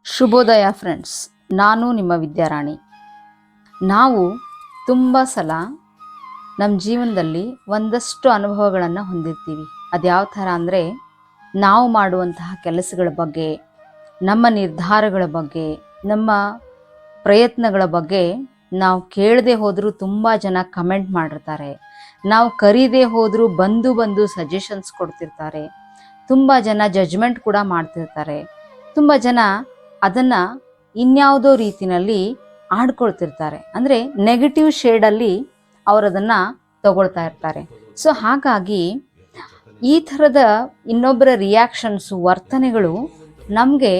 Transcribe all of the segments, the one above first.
ಶುಭೋದಯ ಫ್ರೆಂಡ್ಸ್, ನಾನು ನಿಮ್ಮ ವಿದ್ಯಾರಾಣಿ. ನಾವು ತುಂಬ ಸಲ ನಮ್ಮ ಜೀವನದಲ್ಲಿ ಒಂದಷ್ಟು ಅನುಭವಗಳನ್ನು ಹೊಂದಿರ್ತೀವಿ. ಅದ್ಯಾವ ಥರ ಅಂದರೆ, ನಾವು ಮಾಡುವಂತಹ ಕೆಲಸಗಳ ಬಗ್ಗೆ, ನಮ್ಮ ನಿರ್ಧಾರಗಳ ಬಗ್ಗೆ, ನಮ್ಮ ಪ್ರಯತ್ನಗಳ ಬಗ್ಗೆ ನಾವು ಕೇಳದೆ ಹೋದರೂ ತುಂಬ ಜನ ಕಮೆಂಟ್ ಮಾಡಿರ್ತಾರೆ. ನಾವು ಕರೀದೇ ಹೋದರೂ ಬಂದು ಸಜೆಷನ್ಸ್ ಕೊಡ್ತಿರ್ತಾರೆ. ತುಂಬ ಜನ ಜಜ್ಮೆಂಟ್ ಕೂಡ ಮಾಡ್ತಿರ್ತಾರೆ. ತುಂಬ ಜನ ಅದನ್ನು ಇನ್ಯಾವುದೋ ರೀತಿಯಲ್ಲಿ ಆಡ್ಕೊಳ್ತಿರ್ತಾರೆ. ಅಂದರೆ ನೆಗೆಟಿವ್ ಶೇಡಲ್ಲಿ ಅವರು ಅದನ್ನು ತಗೊಳ್ತಾ ಇರ್ತಾರೆ. ಸೊ ಹಾಗಾಗಿ ಈ ಥರದ ಇನ್ನೊಬ್ಬರ ರಿಯಾಕ್ಷನ್ಸು, ವರ್ತನೆಗಳು ನಮಗೆ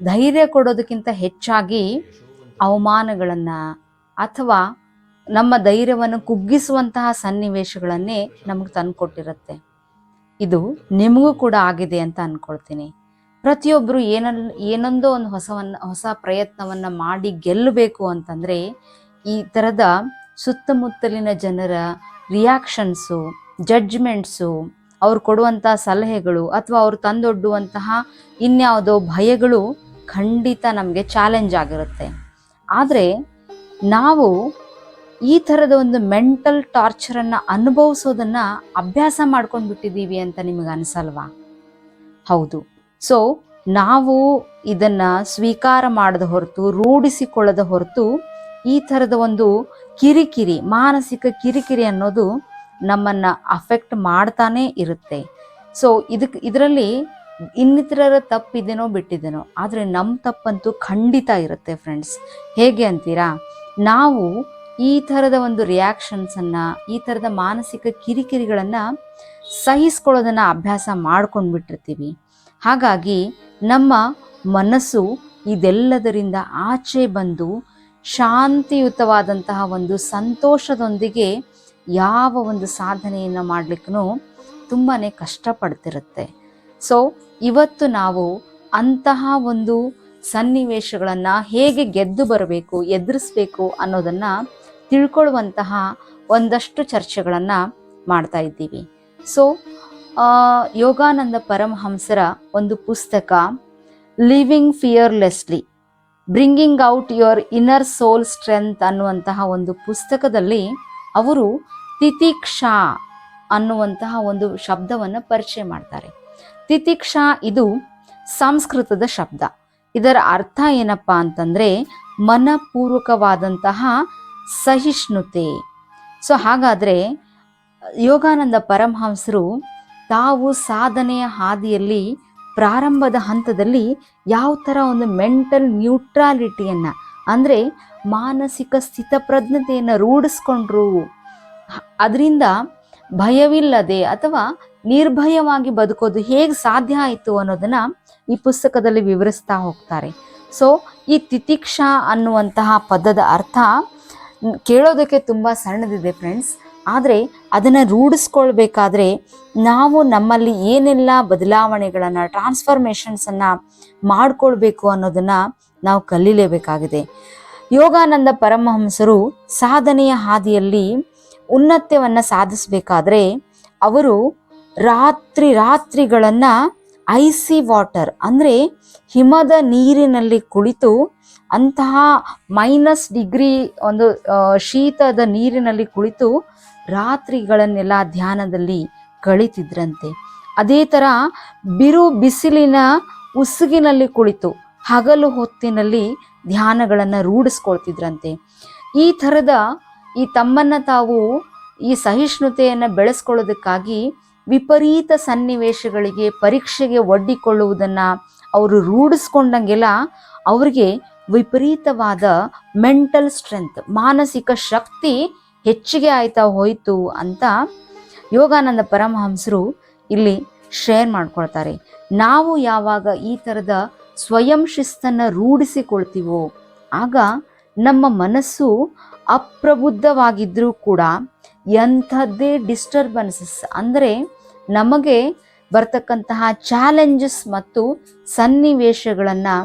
ಧೈರ್ಯ ಕೊಡೋದಕ್ಕಿಂತ ಹೆಚ್ಚಾಗಿ ಅವಮಾನಗಳನ್ನು ಅಥವಾ ನಮ್ಮ ಧೈರ್ಯವನ್ನು ಕುಗ್ಗಿಸುವಂತಹ ಸನ್ನಿವೇಶಗಳನ್ನೇ ನಮಗೆ ತಂದುಕೊಟ್ಟಿರುತ್ತೆ. ಇದು ನಿಮಗೂ ಕೂಡ ಆಗಿದೆ ಅಂತ ಅಂದ್ಕೊಳ್ತೀನಿ. ಪ್ರತಿಯೊಬ್ಬರು ಏನೊಂದೋ ಒಂದು ಹೊಸ ಪ್ರಯತ್ನವನ್ನು ಮಾಡಿ ಗೆಲ್ಲಬೇಕು ಅಂತಂದರೆ ಈ ಥರದ ಸುತ್ತಮುತ್ತಲಿನ ಜನರ ರಿಯಾಕ್ಷನ್ಸು, ಜಡ್ಜ್ಮೆಂಟ್ಸು, ಅವ್ರು ಕೊಡುವಂಥ ಸಲಹೆಗಳು ಅಥವಾ ಅವ್ರು ತಂದೊಡ್ಡುವಂತಹ ಇನ್ಯಾವುದೋ ಭಯಗಳು ಖಂಡಿತ ನಮಗೆ ಚಾಲೆಂಜ್ ಆಗಿರುತ್ತೆ. ಆದರೆ ನಾವು ಈ ಥರದ ಒಂದು ಮೆಂಟಲ್ ಟಾರ್ಚರನ್ನು ಅನುಭವಿಸೋದನ್ನು ಅಭ್ಯಾಸ ಮಾಡ್ಕೊಂಡು ಬಿಟ್ಟಿದ್ದೀವಿ ಅಂತ ನಿಮಗೆ ಅನಿಸಲ್ವಾ? ಹೌದು. ಸೊ ನಾವು ಇದನ್ನು ಸ್ವೀಕಾರ ಮಾಡದ ಹೊರತು, ರೂಢಿಸಿಕೊಳ್ಳದ ಹೊರತು ಈ ಥರದ ಒಂದು ಕಿರಿಕಿರಿ, ಮಾನಸಿಕ ಕಿರಿಕಿರಿ ಅನ್ನೋದು ನಮ್ಮನ್ನು ಅಫೆಕ್ಟ್ ಮಾಡ್ತಾನೇ ಇರುತ್ತೆ. ಸೊ ಇದರಲ್ಲಿ ಇನ್ನಿತರರ ತಪ್ಪಿದೇನೋ ಬಿಟ್ಟಿದ್ದೇನೋ, ಆದರೆ ನಮ್ಮ ತಪ್ಪಂತೂ ಖಂಡಿತ ಇರುತ್ತೆ ಫ್ರೆಂಡ್ಸ್. ಹೇಗೆ ಅಂತೀರಾ? ನಾವು ಈ ಥರದ ಒಂದು ರಿಯಾಕ್ಷನ್ಸನ್ನು, ಈ ಥರದ ಮಾನಸಿಕ ಕಿರಿಕಿರಿಗಳನ್ನು ಸಹಿಸ್ಕೊಳ್ಳೋದನ್ನು ಅಭ್ಯಾಸ ಮಾಡ್ಕೊಂಡ್ಬಿಟ್ಟಿರ್ತೀವಿ. ಹಾಗಾಗಿ ನಮ್ಮ ಮನಸ್ಸು ಇದೆಲ್ಲದರಿಂದ ಆಚೆ ಬಂದು ಶಾಂತಿಯುತವಾದಂತಹ ಒಂದು ಸಂತೋಷದೊಂದಿಗೆ ಯಾವ ಒಂದು ಸಾಧನೆಯನ್ನು ಮಾಡಲಿಕ್ಕೂ ತುಂಬಾ ಕಷ್ಟಪಡ್ತಿರುತ್ತೆ. ಸೊ ಇವತ್ತು ನಾವು ಅಂತಹ ಒಂದು ಸನ್ನಿವೇಶಗಳನ್ನು ಹೇಗೆ ಗೆದ್ದು ಬರಬೇಕು, ಎದುರಿಸ್ಬೇಕು ಅನ್ನೋದನ್ನು ತಿಳ್ಕೊಳ್ಳುವಂತಹ ಒಂದಷ್ಟು ಚರ್ಚೆಗಳನ್ನು ಮಾಡ್ತಾ ಇದ್ದೀವಿ. ಸೊ ಯೋಗಾನಂದ ಪರಮಹಂಸರ ಒಂದು ಪುಸ್ತಕ living fearlessly, bringing out your inner soul strength ಅನ್ನುವಂತಹ ಒಂದು ಪುಸ್ತಕದಲ್ಲಿ ಅವರು ತಿತಿಕ್ಷಾ ಅನ್ನುವಂತಹ ಒಂದು ಶಬ್ದವನ್ನು ಪರಿಚಯ ಮಾಡ್ತಾರೆ. ತಿತಿಕ್ಷಾ ಇದು ಸಂಸ್ಕೃತದ ಶಬ್ದ. ಇದರ ಅರ್ಥ ಏನಪ್ಪ ಅಂತಂದರೆ ಮನಪೂರ್ವಕವಾದಂತಹ ಸಹಿಷ್ಣುತೆ. ಸೊ ಹಾಗಾದರೆ ಯೋಗಾನಂದ ಪರಮಹಂಸರು ತಾವು ಸಾಧನೆಯ ಹಾದಿಯಲ್ಲಿ ಪ್ರಾರಂಭದ ಹಂತದಲ್ಲಿ ಯಾವ ಥರ ಒಂದು ಮೆಂಟಲ್ ನ್ಯೂಟ್ರಾಲಿಟಿಯನ್ನು, ಅಂದರೆ ಮಾನಸಿಕ ಸ್ಥಿತಪ್ರಜ್ಞತೆಯನ್ನು ರೂಢಿಸ್ಕೊಂಡ್ರು, ಅದರಿಂದ ಭಯವಿಲ್ಲದೆ ಅಥವಾ ನಿರ್ಭಯವಾಗಿ ಬದುಕೋದು ಹೇಗೆ ಸಾಧ್ಯ ಆಯಿತು ಅನ್ನೋದನ್ನು ಈ ಪುಸ್ತಕದಲ್ಲಿ ವಿವರಿಸ್ತಾ ಹೋಗ್ತಾರೆ. ಸೊ ಈ ತಿತಿಕ್ಷಾ ಅನ್ನುವಂತಹ ಪದದ ಅರ್ಥ ಕೇಳೋದಕ್ಕೆ ತುಂಬ ಸಣ್ಣದಿದೆ ಫ್ರೆಂಡ್ಸ್. ಆದರೆ ಅದನ್ನು ರೂಢಿಸ್ಕೊಳ್ಬೇಕಾದ್ರೆ ನಾವು ನಮ್ಮಲ್ಲಿ ಏನೆಲ್ಲ ಬದಲಾವಣೆಗಳನ್ನು, ಟ್ರಾನ್ಸ್ಫಾರ್ಮೇಷನ್ಸನ್ನು ಮಾಡಿಕೊಳ್ಬೇಕು ಅನ್ನೋದನ್ನು ನಾವು ಕಲೀಲೇಬೇಕಾಗಿದೆ. ಯೋಗಾನಂದ ಪರಮಹಂಸರು ಸಾಧನೆಯ ಹಾದಿಯಲ್ಲಿ ಉನ್ನತ್ಯವನ್ನು ಸಾಧಿಸಬೇಕಾದ್ರೆ ಅವರು ರಾತ್ರಿಗಳನ್ನು ಐಸಿ ವಾಟರ್, ಅಂದರೆ ಹಿಮದ ನೀರಿನಲ್ಲಿ ಕುಳಿತು, ಅಂತಹ -ಡಿಗ್ರಿ ಒಂದು ಶೀತದ ನೀರಿನಲ್ಲಿ ಕುಳಿತು ರಾತ್ರಿಗಳನ್ನೆಲ್ಲ ಧ್ಯಾನದಲ್ಲಿ ಕಳೀತಿದ್ರಂತೆ. ಅದೇ ಥರ ಬಿಸಿಲಿನ ಉಸುಗಿನಲ್ಲಿ ಕುಳಿತು ಹಗಲು ಹೊತ್ತಿನಲ್ಲಿ ಧ್ಯಾನಗಳನ್ನು ರೂಢಿಸ್ಕೊಳ್ತಿದ್ರಂತೆ. ಈ ಥರದ ತಮ್ಮನ್ನು ತಾವು ಈ ಸಹಿಷ್ಣುತೆಯನ್ನು ಬೆಳೆಸ್ಕೊಳ್ಳೋದಕ್ಕಾಗಿ ವಿಪರೀತ ಸನ್ನಿವೇಶಗಳಿಗೆ, ಪರೀಕ್ಷೆಗೆ ಒಡ್ಡಿಕೊಳ್ಳುವುದನ್ನು ಅವರು ರೂಢಿಸ್ಕೊಂಡಂಗೆಲ್ಲ ಅವರಿಗೆ ವಿಪರೀತವಾದ ಮೆಂಟಲ್ ಸ್ಟ್ರೆಂತ್, ಮಾನಸಿಕ ಶಕ್ತಿ ಹೆಚ್ಚಿಗೆ ಆಯ್ತಾ ಹೋಯಿತು ಅಂತ ಯೋಗಾನಂದ ಪರಮಹಂಸರು ಇಲ್ಲಿ ಶೇರ್ ಮಾಡ್ಕೊಳ್ತಾರೆ. ನಾವು ಯಾವಾಗ ಈ ಥರದ ಸ್ವಯಂ ಶಿಸ್ತನ್ನು ರೂಢಿಸಿಕೊಳ್ತೀವೋ ಆಗ ನಮ್ಮ ಮನಸ್ಸು ಅಪ್ರಬುದ್ಧವಾಗಿದ್ದರೂ ಕೂಡ ಎಂಥದ್ದೇ ಡಿಸ್ಟರ್ಬೆನ್ಸಸ್, ಅಂದರೆ ನಮಗೆ ಬರ್ತಕ್ಕಂತಹ ಚಾಲೆಂಜಸ್ ಮತ್ತು ಸನ್ನಿವೇಶಗಳನ್ನು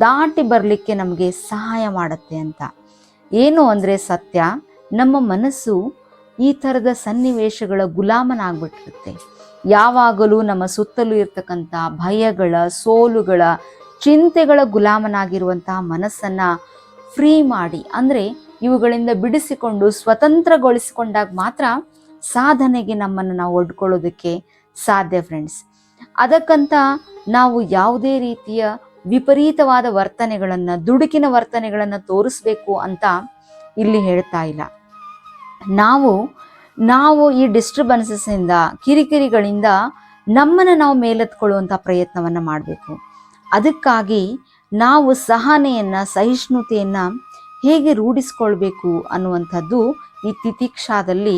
ದಾಟಿ ಬರಲಿಕ್ಕೆ ನಮಗೆ ಸಹಾಯ ಮಾಡುತ್ತೆ ಅಂತ. ಏನು ಅಂದರೆ ಸತ್ಯ, ನಮ್ಮ ಮನಸ್ಸು ಈ ಥರದ ಸನ್ನಿವೇಶಗಳ ಗುಲಾಮನಾಗ್ಬಿಟ್ಟಿರುತ್ತೆ. ಯಾವಾಗಲೂ ನಮ್ಮ ಸುತ್ತಲೂ ಇರ್ತಕ್ಕಂಥ ಭಯಗಳ, ಸೋಲುಗಳ, ಚಿಂತೆಗಳ ಗುಲಾಮನಾಗಿರುವಂತಹ ಮನಸ್ಸನ್ನು ಫ್ರೀ ಮಾಡಿ, ಅಂದರೆ ಇವುಗಳಿಂದ ಬಿಡಿಸಿಕೊಂಡು ಸ್ವತಂತ್ರಗೊಳಿಸಿಕೊಂಡಾಗ ಮಾತ್ರ ಸಾಧನೆಗೆ ನಮ್ಮನ್ನು ನಾವು ಒಡ್ಕೊಳ್ಳೋದಕ್ಕೆ ಸಾಧ್ಯ ಫ್ರೆಂಡ್ಸ್. ಅದಕ್ಕಂತ ನಾವು ಯಾವುದೇ ರೀತಿಯ ವಿಪರೀತವಾದ ವರ್ತನೆಗಳನ್ನು, ದುಡುಕಿನ ವರ್ತನೆಗಳನ್ನು ತೋರಿಸ್ಬೇಕು ಅಂತ ಇಲ್ಲಿ ಹೇಳ್ತಾ ಇಲ್ಲ. ನಾವು ಈ ಡಿಸ್ಟರ್ಬೆನ್ಸಸ್ಸಿಂದ, ಕಿರಿಕಿರಿಗಳಿಂದ ನಮ್ಮನ್ನು ನಾವು ಮೇಲೆತ್ಕೊಳ್ಳುವಂಥ ಪ್ರಯತ್ನವನ್ನು ಮಾಡಬೇಕು. ಅದಕ್ಕಾಗಿ ನಾವು ಸಹನೆಯನ್ನು, ಸಹಿಷ್ಣುತೆಯನ್ನು ಹೇಗೆ ರೂಢಿಸ್ಕೊಳ್ಬೇಕು ಅನ್ನುವಂಥದ್ದು ಈ ತಿತಿಕ್ಷಾದಲ್ಲಿ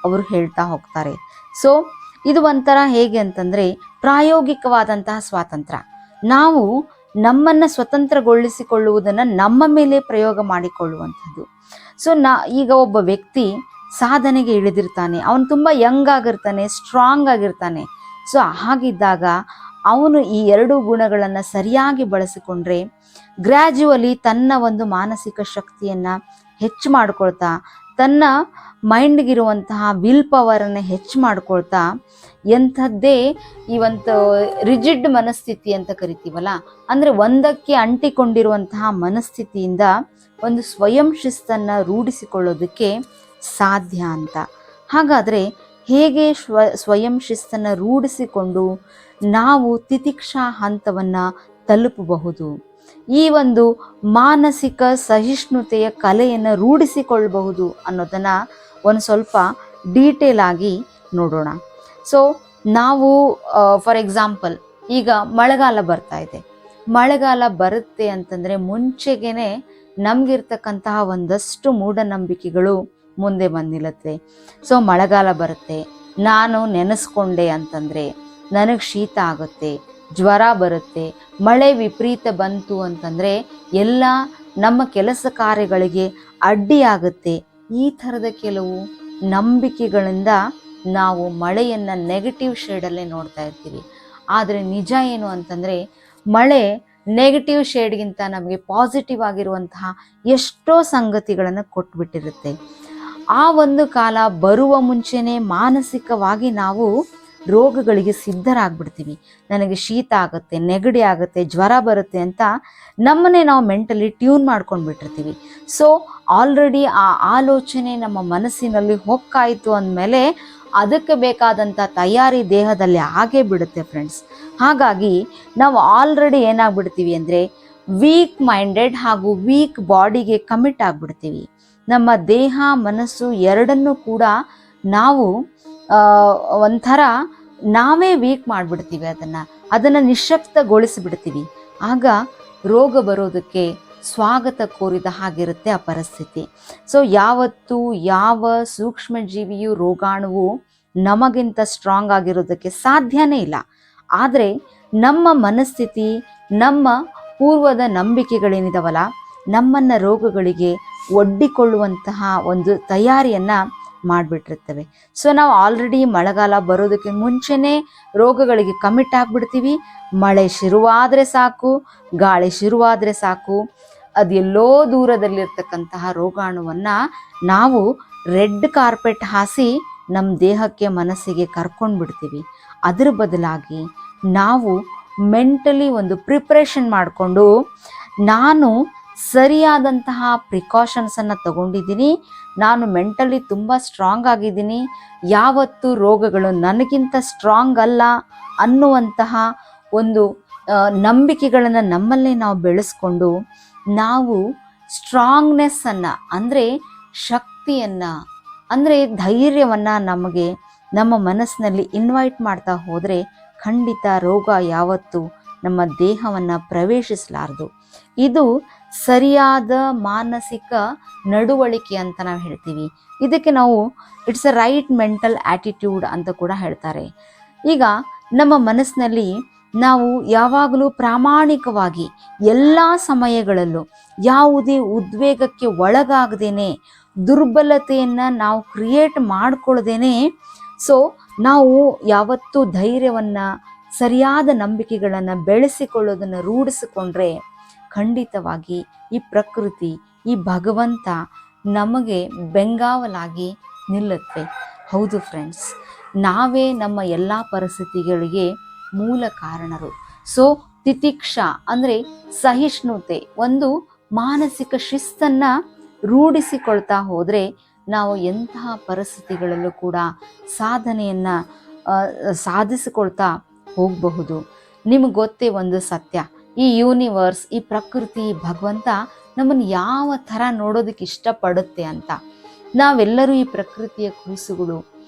ಅವರು ಹೇಳ್ತಾ ಹೋಗ್ತಾರೆ. ಸೊ ಇದು ಒಂಥರ ಹೇಗೆ ಅಂತಂದರೆ ಪ್ರಾಯೋಗಿಕವಾದಂತಹ ಸ್ವಾತಂತ್ರ್ಯ. ನಾವು ನಮ್ಮನ್ನು ಸ್ವತಂತ್ರಗೊಳಿಸಿಕೊಳ್ಳುವುದನ್ನು ನಮ್ಮ ಮೇಲೆ ಪ್ರಯೋಗ ಮಾಡಿಕೊಳ್ಳುವಂಥದ್ದು. ಸೊ ಈಗ ಒಬ್ಬ ವ್ಯಕ್ತಿ ಸಾಧನೆಗೆ ಇಳಿದಿರ್ತಾನೆ, ಅವನು ತುಂಬ ಯಂಗ್ ಆಗಿರ್ತಾನೆ, ಸ್ಟ್ರಾಂಗ್ ಆಗಿರ್ತಾನೆ. ಸೊ ಹಾಗಿದ್ದಾಗ ಅವನು ಈ ಎರಡು ಗುಣಗಳನ್ನು ಸರಿಯಾಗಿ ಬಳಸಿಕೊಂಡ್ರೆ ಗ್ರ್ಯಾಜುವಲಿ ತನ್ನ ಒಂದು ಮಾನಸಿಕ ಶಕ್ತಿಯನ್ನು ಹೆಚ್ಚು ಮಾಡ್ಕೊಳ್ತಾ, ತನ್ನ ಮೈಂಡ್ಗಿರುವಂತಹ ವಿಲ್ ಪವರನ್ನು ಹೆಚ್ಚು ಮಾಡ್ಕೊಳ್ತಾ, ಎಂಥದ್ದೇ ಈ ಒಂದು ರಿಜಿಡ್ ಮನಸ್ಥಿತಿ ಅಂತ ಕರಿತೀವಲ್ಲ, ಅಂದರೆ ಒಂದಕ್ಕೆ ಅಂಟಿಕೊಂಡಿರುವಂತಹ ಮನಸ್ಥಿತಿಯಿಂದ ಒಂದು ಸ್ವಯಂ ಶಿಸ್ತನ್ನು ರೂಢಿಸಿಕೊಳ್ಳೋದಕ್ಕೆ ಸಾಧ್ಯ ಅಂತ. ಹಾಗಾದರೆ ಹೇಗೆ ಸ್ವಯಂ ಶಿಸ್ತನ್ನು ರೂಢಿಸಿಕೊಂಡು ನಾವು ತಿತಿಕ್ಷಾ ಹಂತವನ್ನು ತಲುಪಬಹುದು, ಈ ಒಂದು ಮಾನಸಿಕ ಸಹಿಷ್ಣುತೆಯ ಕಲೆಯನ್ನು ರೂಢಿಸಿಕೊಳ್ಳಬಹುದು ಅನ್ನೋದನ್ನು ಒಂದು ಸ್ವಲ್ಪ ಡೀಟೇಲ್ ಆಗಿ ನೋಡೋಣ. ಸೊ ನಾವು ಫಾರ್ ಎಕ್ಸಾಂಪಲ್ ಈಗ ಮಳೆಗಾಲ ಬರ್ತಾ ಇದೆ. ಮಳೆಗಾಲ ಬರುತ್ತೆ ಅಂತಂದರೆ ಮುಂಚೆಗೇ ನಮಗಿರ್ತಕ್ಕಂತಹ ಒಂದಷ್ಟು ಮೂಢನಂಬಿಕೆಗಳು ಮುಂದೆ ಬಂದಿಲ್ಲತ್ತೆ. ಸೊ ಮಳೆಗಾಲ ಬರುತ್ತೆ, ನಾನು ನೆನೆಸ್ಕೊಂಡೆ ಅಂತಂದರೆ ನನಗೆ ಶೀತ ಆಗುತ್ತೆ, ಜ್ವರ ಬರುತ್ತೆ, ಮಳೆ ವಿಪರೀತ ಬಂತು ಅಂತಂದರೆ ಎಲ್ಲ ನಮ್ಮ ಕೆಲಸ ಕಾರ್ಯಗಳಿಗೆ ಅಡ್ಡಿಯಾಗುತ್ತೆ. ಈ ಥರದ ಕೆಲವು ನಂಬಿಕೆಗಳಿಂದ ನಾವು ಮಳೆಯನ್ನು ನೆಗೆಟಿವ್ ಶೇಡಲ್ಲೇ ನೋಡ್ತಾ ಇರ್ತೀವಿ. ಆದರೆ ನಿಜ ಏನು ಅಂತಂದರೆ ಮಳೆ ನೆಗೆಟಿವ್ ಶೇಡ್ಗಿಂತ ನಮಗೆ ಪಾಸಿಟಿವ್ ಆಗಿರುವಂತಹ ಎಷ್ಟೋ ಸಂಗತಿಗಳನ್ನು ಕೊಟ್ಬಿಟ್ಟಿರುತ್ತೆ. ಆ ಒಂದು ಕಾಲ ಬರುವ ಮುಂಚೆನೇ ಮಾನಸಿಕವಾಗಿ ನಾವು ರೋಗಗಳಿಗೆ ಸಿದ್ಧರಾಗ್ಬಿಡ್ತೀವಿ. ನನಗೆ ಶೀತ ಆಗುತ್ತೆ, ನೆಗಡಿ ಆಗುತ್ತೆ, ಜ್ವರ ಬರುತ್ತೆ ಅಂತ ನಮ್ಮನ್ನೇ ನಾವು ಮೆಂಟಲಿ ಟ್ಯೂನ್ ಮಾಡ್ಕೊಂಡ್ಬಿಟ್ಟಿರ್ತೀವಿ. ಸೊ ಆಲ್ರೆಡಿ ಆ ಆಲೋಚನೆ ನಮ್ಮ ಮನಸ್ಸಿನಲ್ಲಿ ಹೊಕ್ಕಾಯಿತು ಅಂದಮೇಲೆ ಅದಕ್ಕೆ ಬೇಕಾದಂಥ ತಯಾರಿ ದೇಹದಲ್ಲಿ ಆಗೇ ಬಿಡುತ್ತೆ ಫ್ರೆಂಡ್ಸ್. ಹಾಗಾಗಿ ನಾವು ಆಲ್ರೆಡಿ ಏನಾಗ್ಬಿಡ್ತೀವಿ ಅಂದರೆ ವೀಕ್ ಮೈಂಡೆಡ್ ಹಾಗೂ ವೀಕ್ ಬಾಡಿಗೆ ಕಮಿಟ್ ಆಗಿಬಿಡ್ತೀವಿ. ನಮ್ಮ ದೇಹ ಮನಸ್ಸು ಎರಡನ್ನೂ ಕೂಡ ನಾವು ಒಂಥರ ನಾವೇ ವೀಕ್ ಮಾಡಿಬಿಡ್ತೀವಿ, ಅದನ್ನು ನಿಶ್ಶಕ್ತಗೊಳಿಸಿಬಿಡ್ತೀವಿ. ಆಗ ರೋಗ ಬರೋದಕ್ಕೆ ಸ್ವಾಗತ ಕೋರಿದ ಹಾಗಿರುತ್ತೆ ಆ ಪರಿಸ್ಥಿತಿ. ಸೊ ಯಾವತ್ತೂ ಯಾವ ಸೂಕ್ಷ್ಮ ಜೀವಿಯು ರೋಗಾಣುವು ನಮಗಿಂತ ಸ್ಟ್ರಾಂಗ್ ಆಗಿರೋದಕ್ಕೆ ಸಾಧ್ಯನೇ ಇಲ್ಲ. ಆದರೆ ನಮ್ಮ ಮನಸ್ಥಿತಿ, ನಮ್ಮ ಪೂರ್ವದ ನಂಬಿಕೆಗಳೇನಿದಾವಲ್ಲ, ನಮ್ಮನ್ನು ರೋಗಗಳಿಗೆ ಒಡ್ಡಿಕೊಳ್ಳುವಂತಹ ಒಂದು ತಯಾರಿಯನ್ನು ಮಾಡಿಬಿಟ್ಟಿರ್ತವೆ. ಸೊ ನಾವು ಆಲ್ರೆಡಿ ಮಳೆಗಾಲ ಬರೋದಕ್ಕೆ ಮುಂಚೆನೇ ರೋಗಗಳಿಗೆ ಕಮಿಟ್ ಆಗಿಬಿಡ್ತೀವಿ. ಮಳೆ ಶುರುವಾದರೆ ಸಾಕು, ಗಾಳಿ ಶುರುವಾದರೆ ಸಾಕು, ಅದೆಲ್ಲೋ ದೂರದಲ್ಲಿರ್ತಕ್ಕಂತಹ ರೋಗಾಣುವನ್ನು ನಾವು ರೆಡ್ ಕಾರ್ಪೆಟ್ ಹಾಸಿ ನಮ್ಮ ದೇಹಕ್ಕೆ ಮನಸ್ಸಿಗೆ ಕರ್ಕೊಂಡು ಬಿಡ್ತೀವಿ. ಅದರ ಬದಲಾಗಿ ನಾವು ಮೆಂಟಲಿ ಒಂದು ಪ್ರಿಪ್ರೇಷನ್ ಮಾಡಿಕೊಂಡು ನಾನು ಸರಿಯಾದಂತಹ ಪ್ರಿಕಾಷನ್ಸನ್ನು ತಗೊಂಡಿದ್ದೀನಿ, ನಾನು ಮೆಂಟಲಿ ತುಂಬ ಸ್ಟ್ರಾಂಗ್ ಆಗಿದ್ದೀನಿ, ಯಾವತ್ತೂ ರೋಗಗಳು ನನಗಿಂತ ಸ್ಟ್ರಾಂಗ್ ಅಲ್ಲ ಅನ್ನುವಂತಹ ಒಂದು ನಂಬಿಕೆಗಳನ್ನು ನಮ್ಮಲ್ಲೇ ನಾವು ಬೆಳೆಸ್ಕೊಂಡು ನಾವು ಸ್ಟ್ರಾಂಗ್ನೆಸ್ಸನ್ನು, ಅಂದರೆ ಶಕ್ತಿಯನ್ನು, ಅಂದರೆ ಧೈರ್ಯವನ್ನು ನಮಗೆ ನಮ್ಮ ಮನಸ್ಸಿನಲ್ಲಿ ಇನ್ವೈಟ್ ಮಾಡ್ತಾ ಹೋದರೆ ಖಂಡಿತ ರೋಗ ಯಾವತ್ತೂ ನಮ್ಮ ದೇಹವನ್ನು ಪ್ರವೇಶಿಸಲಾರದು. ಇದು ಸರಿಯಾದ ಮಾನಸಿಕ ನಡವಳಿಕೆ ಅಂತ ನಾವು ಹೇಳ್ತೀವಿ. ಇದಕ್ಕೆ ನಾವು it's a right mental attitude ಅಂತ ಕೂಡ ಹೇಳ್ತಾರೆ. ಈಗ ನಮ್ಮ ಮನಸ್ಸಿನಲ್ಲಿ ನಾವು ಯಾವಾಗಲೂ ಪ್ರಾಮಾಣಿಕವಾಗಿ ಎಲ್ಲ ಸಮಯಗಳಲ್ಲೂ ಯಾವುದೇ ಉದ್ವೇಗಕ್ಕೆ ಒಳಗಾಗದೇನೆ, ದುರ್ಬಲತೆಯನ್ನು ನಾವು ಕ್ರಿಯೇಟ್ ಮಾಡ್ಕೊಳ್ದೇನೆ, ಸೊ ನಾವು ಯಾವತ್ತೂ ಧೈರ್ಯವನ್ನು, ಸರಿಯಾದ ನಂಬಿಕೆಗಳನ್ನು ಬೆಳೆಸಿಕೊಳ್ಳೋದನ್ನು ರೂಢಿಸಿಕೊಂಡ್ರೆ ಖಂಡಿತವಾಗಿ ಈ ಪ್ರಕೃತಿ, ಈ ಭಗವಂತ ನಮಗೆ ಬೆಂಗಾವಲಾಗಿ ನಿಲ್ಲುತ್ತೆ. ಹೌದು ಫ್ರೆಂಡ್ಸ್, ನಾವೇ ನಮ್ಮ ಎಲ್ಲ ಪರಿಸ್ಥಿತಿಗಳಿಗೆ ಮೂಲ ಕಾರಣರು. ಸೊ ತಿತಿಕ್ಷಾ ಅಂದ್ರೆ ಸಹಿಷ್ಣುತೆ, ಒಂದು ಮಾನಸಿಕ ಶಿಸ್ತನ್ನ ರೂಢಿಸಿಕೊಳ್ತಾ ಹೋದ್ರೆ ನಾವು ಎಂತಹ ಪರಿಸ್ಥಿತಿಗಳಲ್ಲೂ ಕೂಡ ಸಾಧನೆಯನ್ನ ಸಾಧಿಸಿಕೊಳ್ತಾ ಹೋಗಬಹುದು. ನಿಮ್ಗೆ ಗೊತ್ತೇ ಒಂದು ಸತ್ಯ, ಈ ಯೂನಿವರ್ಸ್, ಈ ಪ್ರಕೃತಿ, ಭಗವಂತ ನಮ್ಮನ್ನು ಯಾವ ಥರ ನೋಡೋದಕ್ಕೆ ಇಷ್ಟಪಡುತ್ತೆ ಅಂತ. ನಾವೆಲ್ಲರೂ ಈ ಪ್ರಕೃತಿಯ ಕೂಸುಗಳು,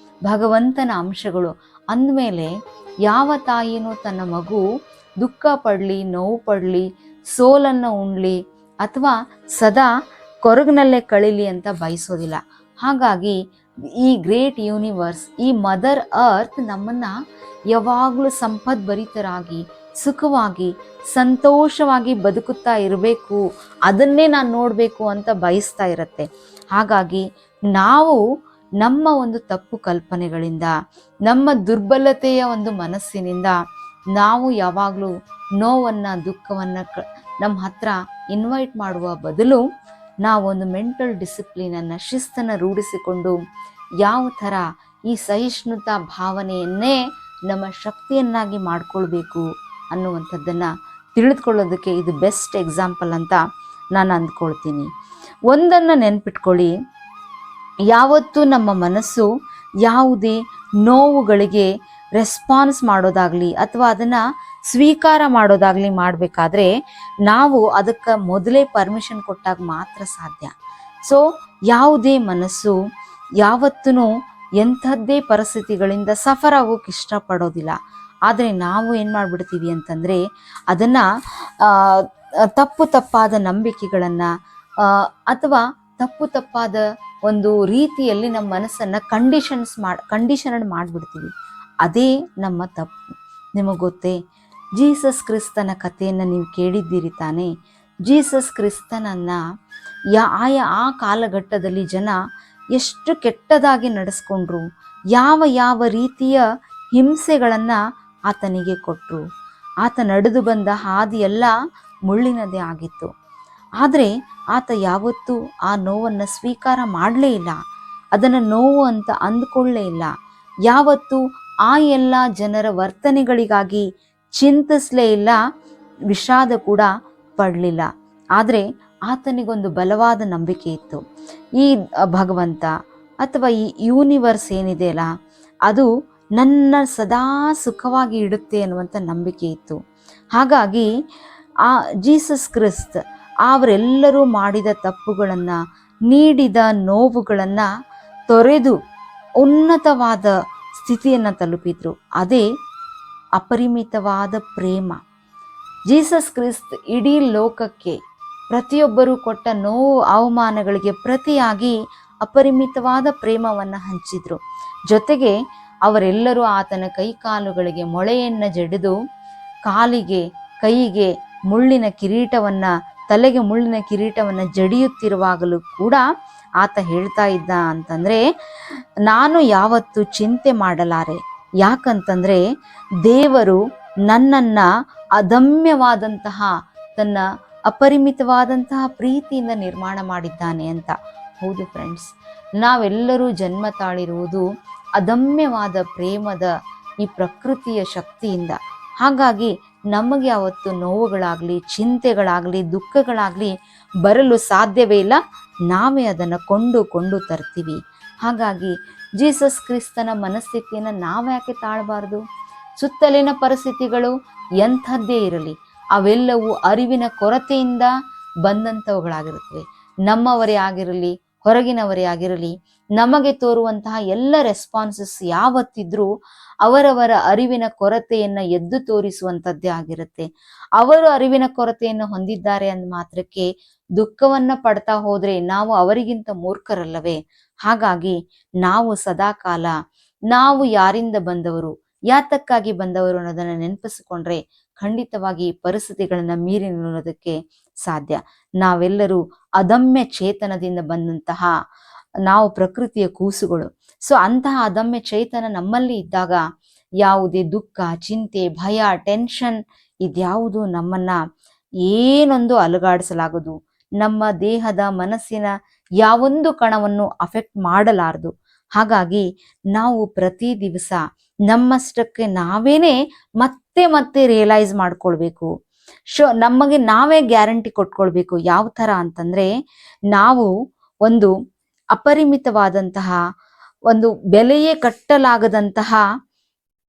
ಭಗವಂತನ ಅಂಶಗಳು ಅಂದಮೇಲೆ ಯಾವ ತಾಯಿನೂ ತನ್ನ ಮಗು ದುಃಖ ಪಡಲಿ, ನೋವು ಪಡಲಿ, ಸೋಲನ್ನು ಉಣ್ಲಿ ಅಥವಾ ಸದಾ ಕೊರಗಿನಲ್ಲೇ ಕಳೀಲಿ ಅಂತ ಬಯಸೋದಿಲ್ಲ. ಹಾಗಾಗಿ ಈ ಗ್ರೇಟ್ ಯೂನಿವರ್ಸ್, ಈ ಮದರ್ ಅರ್ತ್ ನಮ್ಮನ್ನ ಯಾವಾಗಲೂ ಸಂಪದ್ಭರಿತರಾಗಿ, ಸುಖವಾಗಿ, ಸಂತೋಷವಾಗಿ ಬದುಕುತ್ತಾ ಇರಬೇಕು, ಅದನ್ನೇ ನಾನು ನೋಡಬೇಕು ಅಂತ ಬಯಸ್ತಾ ಇರತ್ತೆ. ಹಾಗಾಗಿ ನಾವು ನಮ್ಮ ಒಂದು ತಪ್ಪು ಕಲ್ಪನೆಗಳಿಂದ, ನಮ್ಮ ದುರ್ಬಲತೆಯ ಒಂದು ಮನಸ್ಸಿನಿಂದ ನಾವು ಯಾವಾಗಲೂ ನೋವನ್ನ, ದುಃಖವನ್ನ ನಮ್ಮ ಹತ್ರ ಇನ್ವೈಟ್ ಮಾಡುವ ಬದಲು ನಾವೊಂದು ಮೆಂಟಲ್ ಡಿಸಿಪ್ಲಿನನ್ನು, ಶಿಸ್ತನ್ನು ರೂಢಿಸಿಕೊಂಡು ಯಾವ ಥರ ಈ ಸಹಿಷ್ಣುತಾ ಭಾವನೆಯನ್ನೇ ನಮ್ಮ ಶಕ್ತಿಯನ್ನಾಗಿ ಮಾಡಿಕೊಳ್ಬೇಕು ಅನ್ನುವಂಥದ್ದನ್ನು ತಿಳಿದುಕೊಳ್ಳೋದಕ್ಕೆ ಇದು ಬೆಸ್ಟ್ ಎಕ್ಸಾಂಪಲ್ ಅಂತ ನಾನು ಅಂದ್ಕೊಳ್ತೀನಿ. ಒಂದನ್ನು ನೆನ್ಪಿಟ್ಕೊಳ್ಳಿ, ಯಾವತ್ತೂ ನಮ್ಮ ಮನಸ್ಸು ಯಾವುದೇ ನೋವುಗಳಿಗೆ ರೆಸ್ಪಾನ್ಸ್ ಮಾಡೋದಾಗಲಿ ಅಥವಾ ಅದನ್ನು ಸ್ವೀಕಾರ ಮಾಡೋದಾಗಲಿ ಮಾಡಬೇಕಾದ್ರೆ ನಾವು ಅದಕ್ಕೆ ಮೊದಲೇ ಪರ್ಮಿಷನ್ ಕೊಟ್ಟಾಗ ಮಾತ್ರ ಸಾಧ್ಯ. ಸೊ ಯಾವುದೇ ಮನಸ್ಸು ಯಾವತ್ತೂ ಎಂಥದ್ದೇ ಪರಿಸ್ಥಿತಿಗಳಿಂದ ಸಫರ್ ಆಗೋಕೆ ಇಷ್ಟಪಡೋದಿಲ್ಲ. ಆದರೆ ನಾವು ಏನು ಮಾಡಿಬಿಡ್ತೀವಿ ಅಂತಂದರೆ ಅದನ್ನು ತಪ್ಪಾದ ನಂಬಿಕೆಗಳನ್ನು ಅಥವಾ ತಪ್ಪಾದ ಒಂದು ರೀತಿಯಲ್ಲಿ ನಮ್ಮ ಮನಸ್ಸನ್ನು ಕಂಡೀಷನ್ ಮಾಡಿಬಿಡ್ತೀವಿ. ಅದೇ ನಮ್ಮ ತಪ್ಪು. ನಿಮಗೆ ಗೊತ್ತೇ, ಜೀಸಸ್ ಕ್ರಿಸ್ತನ ಕಥೆಯನ್ನು ನೀವು ಕೇಳಿದ್ದೀರಿ ತಾನೇ. ಜೀಸಸ್ ಕ್ರಿಸ್ತನನ್ನು ಆ ಕಾಲಘಟ್ಟದಲ್ಲಿ ಜನ ಎಷ್ಟು ಕೆಟ್ಟದಾಗಿ ನಡೆಸ್ಕೊಂಡ್ರು, ಯಾವ ರೀತಿಯ ಹಿಂಸೆಗಳನ್ನು ಆತನಿಗೆ ಕೊಟ್ಟರು. ಆತ ನಡೆದು ಬಂದ ಹಾದಿಯೆಲ್ಲ ಮುಳ್ಳಿನದೇ ಆಗಿತ್ತು. ಆದರೆ ಆತ ಯಾವತ್ತೂ ಆ ನೋವನ್ನು ಸ್ವೀಕಾರ ಮಾಡಲೇ ಇಲ್ಲ, ಅದನ್ನು ನೋವು ಅಂತ ಅಂದ್ಕೊಳ್ಳೇ ಇಲ್ಲ. ಯಾವತ್ತೂ ಆ ಎಲ್ಲ ಜನರ ವರ್ತನೆಗಳಿಗಾಗಿ ಚಿಂತಿಸಲೇ ಇಲ್ಲ, ವಿಷಾದ ಕೂಡ ಪಡಲಿಲ್ಲ. ಆದರೆ ಆತನಿಗೊಂದು ಬಲವಾದ ನಂಬಿಕೆ ಇತ್ತು. ಈ ಭಗವಂತ ಅಥವಾ ಈ ಯೂನಿವರ್ಸ್ ಏನಿದೆಯಲ್ಲ, ಅದು ನನ್ನ ಸದಾ ಸುಖವಾಗಿ ಇಡುತ್ತೆ ಅನ್ನುವಂಥ ನಂಬಿಕೆ ಇತ್ತು. ಹಾಗಾಗಿ ಆ ಜೀಸಸ್ ಕ್ರಿಸ್ತ್ ಅವರೆಲ್ಲರೂ ಮಾಡಿದ ತಪ್ಪುಗಳನ್ನು, ನೀಡಿದ ನೋವುಗಳನ್ನು ತೊರೆದು ಉನ್ನತವಾದ ಸ್ಥಿತಿಯನ್ನು ತಲುಪಿದ್ರು. ಅದೇ ಅಪರಿಮಿತವಾದ ಪ್ರೇಮ. ಜೀಸಸ್ ಕ್ರಿಸ್ತ್ ಇಡೀ ಲೋಕಕ್ಕೆ ಪ್ರತಿಯೊಬ್ಬರೂ ಕೊಟ್ಟ ನೋವು ಅವಮಾನಗಳಿಗೆ ಪ್ರತಿಯಾಗಿ ಅಪರಿಮಿತವಾದ ಪ್ರೇಮವನ್ನು ಹಂಚಿದ್ರು. ಜೊತೆಗೆ ಅವರೆಲ್ಲರೂ ಆತನ ಕೈಕಾಲುಗಳಿಗೆ ಮೊಳೆಯನ್ನು ಜಡಿದು ಕಾಲಿಗೆ, ಕೈಗೆ ಮುಳ್ಳಿನ ಕಿರೀಟವನ್ನು, ತಲೆಗೆ ಮುಳ್ಳಿನ ಕಿರೀಟವನ್ನು ಜಡಿಯುತ್ತಿರುವಾಗಲೂ ಕೂಡ ಆತ ಹೇಳ್ತಾ ಇದ್ದ ಅಂತಂದರೆ, ನಾನು ಯಾವತ್ತೂ ಚಿಂತೆ ಮಾಡಲಾರೆ. ಯಾಕಂತಂದರೆ ದೇವರು ನನ್ನನ್ನು ಅದಮ್ಯವಾದಂತಹ ತನ್ನ ಅಪರಿಮಿತವಾದಂತಹ ಪ್ರೀತಿಯಿಂದ ನಿರ್ಮಾಣ ಮಾಡಿದ್ದಾನೆ ಅಂತ. ಹೌದು ಫ್ರೆಂಡ್ಸ್, ನಾವೆಲ್ಲರೂ ಜನ್ಮ ತಾಳಿರುವುದು ಅದಮ್ಯವಾದ ಪ್ರೇಮದ ಈ ಪ್ರಕೃತಿಯ ಶಕ್ತಿಯಿಂದ. ಹಾಗಾಗಿ ನಮಗೆ ಯಾವತ್ತು ನೋವುಗಳಾಗಲಿ, ಚಿಂತೆಗಳಾಗಲಿ, ದುಃಖಗಳಾಗಲಿ ಬರಲು ಸಾಧ್ಯವೇ ಇಲ್ಲ. ನಾವೇ ಅದನ್ನು ಕೊಂಡು ತರ್ತೀವಿ. ಹಾಗಾಗಿ ಜೀಸಸ್ ಕ್ರಿಸ್ತನ ಮನಸ್ಥಿತಿಯನ್ನು ನಾವ್ಯಾಕೆ ತಾಳಬಾರ್ದು? ಸುತ್ತಲಿನ ಪರಿಸ್ಥಿತಿಗಳು ಎಂಥದ್ದೇ ಇರಲಿ, ಅವೆಲ್ಲವೂ ಅರಿವಿನ ಕೊರತೆಯಿಂದ ಬಂದಂಥವುಗಳಾಗಿರುತ್ತವೆ. ನಮ್ಮವರೇ ಆಗಿರಲಿ, ಹೊರಗಿನವರೇ ಆಗಿರಲಿ, ನಮಗೆ ತೋರುವಂತಹ ಎಲ್ಲ ರೆಸ್ಪಾನ್ಸಸ್ ಯಾವತ್ತಿದ್ರೂ ಅವರವರ ಅರಿವಿನ ಕೊರತೆಯನ್ನು ಎದ್ದು ತೋರಿಸುವಂಥದ್ದೇ ಆಗಿರುತ್ತೆ. ಅವರು ಅರಿವಿನ ಕೊರತೆಯನ್ನು ಹೊಂದಿದ್ದಾರೆ ಅಂದ ಮಾತ್ರಕ್ಕೆ ದುಃಖವನ್ನು ಪಡ್ತಾ ಹೋದ್ರೆ ನಾವು ಅವರಿಗಿಂತ ಮೂರ್ಖರಲ್ಲವೇ? ಹಾಗಾಗಿ ನಾವು ಸದಾಕಾಲ ನಾವು ಯಾರಿಂದ ಬಂದವರು, ಯಾತಕ್ಕಾಗಿ ಬಂದವರು ಅನ್ನೋದನ್ನು ನೆನಪಿಸಿಕೊಂಡ್ರೆ ಖಂಡಿತವಾಗಿ ಪರಿಸ್ಥಿತಿಗಳನ್ನ ಮೀರಿ ನಿಲ್ಲೋದಕ್ಕೆ ಸಾಧ್ಯ. ನಾವೆಲ್ಲರೂ ಅದಮ್ಯ ಚೇತನದಿಂದ ಬಂದಂತಹ ನಾವು ಪ್ರಕೃತಿಯ ಕೂಸುಗಳು. ಸೊ ಅಂತಹ ಅದಮ್ಯ ಚೇತನ ನಮ್ಮಲ್ಲಿ ಇದ್ದಾಗ ಯಾವುದೇ ದುಃಖ, ಚಿಂತೆ, ಭಯ, ಟೆನ್ಷನ್ ಇದ್ಯಾವುದು ನಮ್ಮನ್ನ ಏನೊಂದು ಅಲುಗಾಡಿಸಲಾಗದು. ನಮ್ಮ ದೇಹದ, ಮನಸ್ಸಿನ ಯಾವೊಂದು ಕಣವನ್ನು ಅಫೆಕ್ಟ್ ಮಾಡಲಾರದು. ಹಾಗಾಗಿ ನಾವು ಪ್ರತಿ ದಿವಸ ನಮ್ಮಷ್ಟಕ್ಕೆ ನಾವೇನೇ ಮತ್ತೆ ರಿಯಲೈಸ್ ಮಾಡ್ಕೊಳ್ಬೇಕು. ನಮಗೆ ನಾವೇ ಗ್ಯಾರಂಟಿ ಕೊಟ್ಕೊಳ್ಬೇಕು. ಯಾವ ತರ ಅಂತಂದ್ರೆ, ನಾವು ಒಂದು ಅಪರಿಮಿತವಾದಂತಹ, ಒಂದು ಬೆಲೆಯೇ ಕಟ್ಟಲಾಗದಂತಹ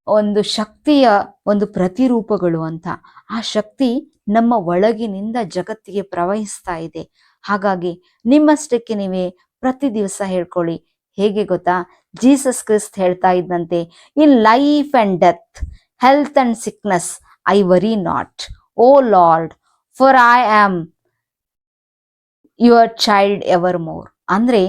ಒಂದು ಶಕ್ತಿಯ ಒಂದು ಪ್ರತಿರೂಪಗಳು ಅಂತ. ಆ ಶಕ್ತಿ ನಮ್ಮ ಒಳಗಿನಿಂದ ಜಗತ್ತಿಗೆ ಪ್ರವಹಿಸ್ತಾ ಇದೆ. ಹಾಗಾಗಿ ನಿಮ್ಮಷ್ಟಕ್ಕೆ ನೀವೇ ಪ್ರತಿ ದಿವಸ ಹೇಳ್ಕೊಳ್ಳಿ. ಹೇಗೆ ಗೊತ್ತಾ, ಜೀಸಸ್ ಕ್ರಿಸ್ಟ್ ಹೇಳ್ತಾ ಇದ್ದಂತೆ, in life and death, health and sickness, I worry not, O lord, for I am your child evermore. ಅಂದ್ರೆ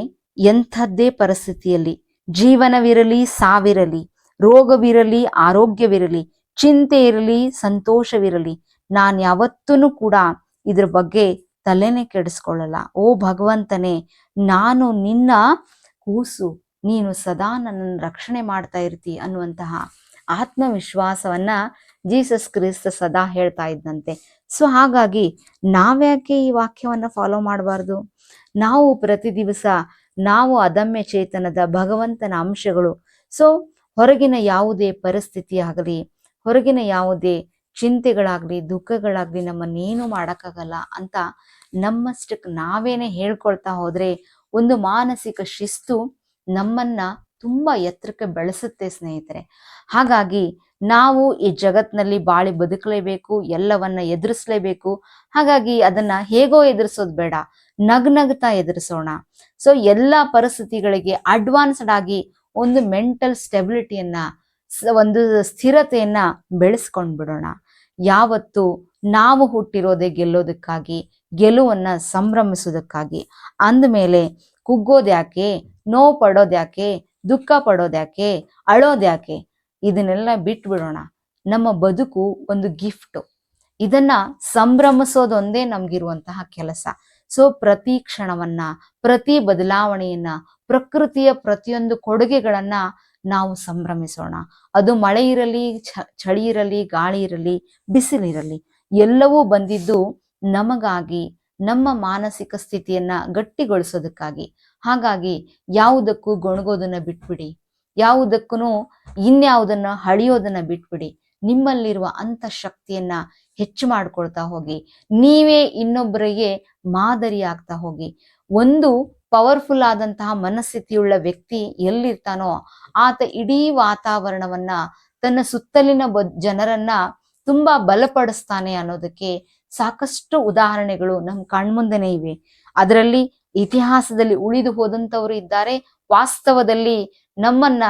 ಎಂಥದ್ದೇ ಪರಿಸ್ಥಿತಿಯಲ್ಲಿ, ಜೀವನವಿರಲಿ ಸಾವಿರಲಿ, ರೋಗವಿರಲಿ ಆರೋಗ್ಯವಿರಲಿ, ಚಿಂತೆ ಇರಲಿ ಸಂತೋಷವಿರಲಿ, ನಾನು ಯಾವತ್ತೂ ಕೂಡ ಇದ್ರ ಬಗ್ಗೆ ತಲೆನೇ ಕೆಡಿಸ್ಕೊಳ್ಳಲ್ಲ. ಓ ಭಗವಂತನೇ, ನಾನು ನಿನ್ನ ಕೂಸು, ನೀನು ಸದಾ ನನ್ನನ್ನು ರಕ್ಷಣೆ ಮಾಡ್ತಾ ಇರ್ತಿ ಅನ್ನುವಂತಹ ಆತ್ಮವಿಶ್ವಾಸವನ್ನ ಜೀಸಸ್ ಕ್ರಿಸ್ತ ಸದಾ ಹೇಳ್ತಾ ಇದ್ದಂತೆ. ಸೊ ಹಾಗಾಗಿ ನಾವ್ಯಾಕೆ ಈ ವಾಕ್ಯವನ್ನ ಫಾಲೋ ಮಾಡಬಾರ್ದು? ನಾವು ಪ್ರತಿ ದಿವಸ ನಾವು ಅದಮ್ಯ ಚೇತನದ ಭಗವಂತನ ಅಂಶಗಳು. ಸೊ ಹೊರಗಿನ ಯಾವುದೇ ಪರಿಸ್ಥಿತಿ ಆಗಲಿ, ಹೊರಗಿನ ಯಾವುದೇ ಚಿಂತೆಗಳಾಗ್ಲಿ ದುಃಖಗಳಾಗ್ಲಿ ನಮ್ಮನ್ನೇನು ಮಾಡಕ್ಕಾಗಲ್ಲ ಅಂತ ನಮ್ಮಷ್ಟಕ್ಕೆ ನಾವೇನೆ ಹೇಳ್ಕೊಳ್ತಾ ಹೋದ್ರೆ ಒಂದು ಮಾನಸಿಕ ಶಿಸ್ತು ನಮ್ಮನ್ನ ತುಂಬಾ ಎತ್ತರಕ್ಕೆ ಬೆಳೆಸುತ್ತೆ ಸ್ನೇಹಿತರೆ. ಹಾಗಾಗಿ ನಾವು ಈ ಜಗತ್ನಲ್ಲಿ ಬಾಳಿ ಬದುಕಲೇಬೇಕು, ಎಲ್ಲವನ್ನ ಎದುರಿಸ್ಲೇಬೇಕು. ಹಾಗಾಗಿ ಅದನ್ನ ಹೇಗೋ ಎದುರಿಸೋದು ಬೇಡ, ನಗ್ನಗ್ತಾ ಎದುರಿಸೋಣ. ಸೊ ಎಲ್ಲಾ ಪರಿಸ್ಥಿತಿಗಳಿಗೆ ಅಡ್ವಾನ್ಸ್ಡ್ ಆಗಿ ಒಂದು ಮೆಂಟಲ್ ಸ್ಟೆಬಿಲಿಟಿಯನ್ನ, ಒಂದು ಸ್ಥಿರತೆಯನ್ನ ಬೆಳೆಸ್ಕೊಂಡ್ ಬಿಡೋಣ. ಯಾವತ್ತು ನಾವು ಹುಟ್ಟಿರೋದೇ ಗೆಲ್ಲೋದಕ್ಕಾಗಿ, ಗೆಲುವನ್ನ ಸಂಭ್ರಮಿಸೋದಕ್ಕಾಗಿ. ಅಂದಮೇಲೆ ಕುಗ್ಗೋದ್ಯಾಕೆ, ನೋವು ಪಡೋದ್ಯಾಕೆ, ದುಃಖ ಪಡೋದ್ಯಾಕೆ, ಅಳೋದ್ಯಾಕೆ? ಇದನ್ನೆಲ್ಲ ಬಿಟ್ಬಿಡೋಣ. ನಮ್ಮ ಬದುಕು ಒಂದು ಗಿಫ್ಟ್, ಇದನ್ನ ಸಂಭ್ರಮಿಸೋದೊಂದೇ ನಮ್ಗಿರುವಂತಹ ಕೆಲಸ. ಸೊ ಪ್ರತಿ ಕ್ಷಣವನ್ನ, ಪ್ರತಿ ಬದಲಾವಣೆಯನ್ನ, ಪ್ರಕೃತಿಯ ಪ್ರತಿಯೊಂದು ಕೊಡುಗೆಗಳನ್ನ ನಾವು ಸಂಭ್ರಮಿಸೋಣ. ಅದು ಮಳೆ ಇರಲಿ, ಚಳಿ ಇರಲಿ, ಗಾಳಿ ಇರಲಿ, ಬಿಸಿಲಿರಲಿ, ಎಲ್ಲವೂ ಬಂದಿದ್ದು ನಮಗಾಗಿ, ನಮ್ಮ ಮಾನಸಿಕ ಸ್ಥಿತಿಯನ್ನ ಗಟ್ಟಿಗೊಳಿಸೋದಕ್ಕಾಗಿ. ಹಾಗಾಗಿ ಯಾವುದಕ್ಕೂ ಗೊಣಗೋದನ್ನ ಬಿಟ್ಬಿಡಿ, ಯಾವುದಕ್ಕೂ ಇನ್ಯಾವುದನ್ನ ಹಳಿಯೋದನ್ನ ಬಿಟ್ಬಿಡಿ. ನಿಮ್ಮಲ್ಲಿರುವ ಅಂತ ಶಕ್ತಿಯನ್ನ ಹೆಚ್ಚು ಮಾಡ್ಕೊಳ್ತಾ ಹೋಗಿ, ನೀವೇ ಇನ್ನೊಬ್ಬರಿಗೆ ಮಾದರಿ ಆಗ್ತಾ ಹೋಗಿ. ಒಂದು ಪವರ್ಫುಲ್ ಆದಂತಹ ಮನಸ್ಥಿತಿಯುಳ್ಳ ವ್ಯಕ್ತಿ ಎಲ್ಲಿರ್ತಾನೋ ಆತ ಇಡೀ ವಾತಾವರಣವನ್ನ, ತನ್ನ ಸುತ್ತಲಿನ ಜನರನ್ನ ತುಂಬಾ ಬಲಪಡಿಸ್ತಾನೆ ಅನ್ನೋದಕ್ಕೆ ಸಾಕಷ್ಟು ಉದಾಹರಣೆಗಳು ನಮ್ಮ ಕಣ್ಮುಂದೆನೇ ಇವೆ. ಅದರಲ್ಲಿ ಇತಿಹಾಸದಲ್ಲಿ ಉಳಿದು ಹೋದಂತವರು ಇದ್ದಾರೆ, ವಾಸ್ತವದಲ್ಲಿ ನಮ್ಮನ್ನ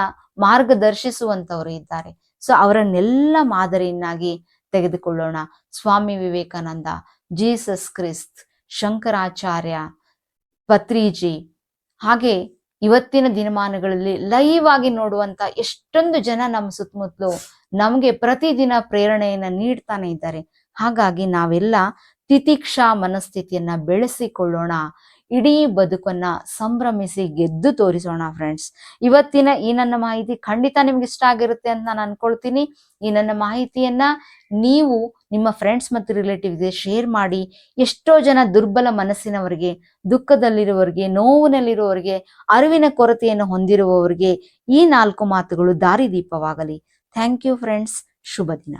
ಮಾರ್ಗದರ್ಶಿಸುವಂತವರು ಇದ್ದಾರೆ. ಸೊ ಅವರನ್ನೆಲ್ಲ ಮಾದರಿಯನ್ನಾಗಿ ತೆಗೆದುಕೊಳ್ಳೋಣ. ಸ್ವಾಮಿ ವಿವೇಕಾನಂದ, ಜೀಸಸ್ ಕ್ರಿಸ್ತ್, ಶಂಕರಾಚಾರ್ಯ, ಪತ್ರಿಜಿ, ಹಾಗೆ ಇವತ್ತಿನ ದಿನಮಾನಗಳಲ್ಲಿ ಲೈವ್ ಆಗಿ ನೋಡುವಂತ ಎಷ್ಟೊಂದು ಜನ ನಮ್ಮ ಸುತ್ತಮುತ್ತಲು ನಮ್ಗೆ ಪ್ರತಿದಿನ ಪ್ರೇರಣೆಯನ್ನ ನೀಡ್ತಾನೆ ಇದ್ದಾರೆ. ಹಾಗಾಗಿ ನಾವೆಲ್ಲ ತಿತಿಕ್ಷಾ ಮನಸ್ಥಿತಿಯನ್ನ ಬೆಳೆಸಿಕೊಳ್ಳೋಣ. ಇಡೀ ಬದುಕನ್ನ ಸಂಭ್ರಮಿಸಿ ಗೆದ್ದು ತೋರಿಸೋಣ ಫ್ರೆಂಡ್ಸ್. ಇವತ್ತಿನ ಈ ನನ್ನ ಮಾಹಿತಿ ಖಂಡಿತ ನಿಮ್ಗೆ ಇಷ್ಟ ಆಗಿರುತ್ತೆ ಅಂತ ನಾನು ಅನ್ಕೊಳ್ತೀನಿ. ಈ ನನ್ನ ಮಾಹಿತಿಯನ್ನ ನೀವು ನಿಮ್ಮ ಫ್ರೆಂಡ್ಸ್ ಮತ್ತು ರಿಲೇಟಿವ್ಗೆ ಶೇರ್ ಮಾಡಿ. ಎಷ್ಟೋ ಜನ ದುರ್ಬಲ ಮನಸ್ಸಿನವರಿಗೆ, ದುಃಖದಲ್ಲಿರುವವರಿಗೆ, ನೋವಿನಲ್ಲಿರುವವರಿಗೆ, ಅರಿವಿನ ಕೊರತೆಯನ್ನು ಹೊಂದಿರುವವರಿಗೆ ಈ 4 ಮಾತುಗಳು ದಾರಿದೀಪವಾಗಲಿ. Thank you friends. ಶುಭ ದಿನ.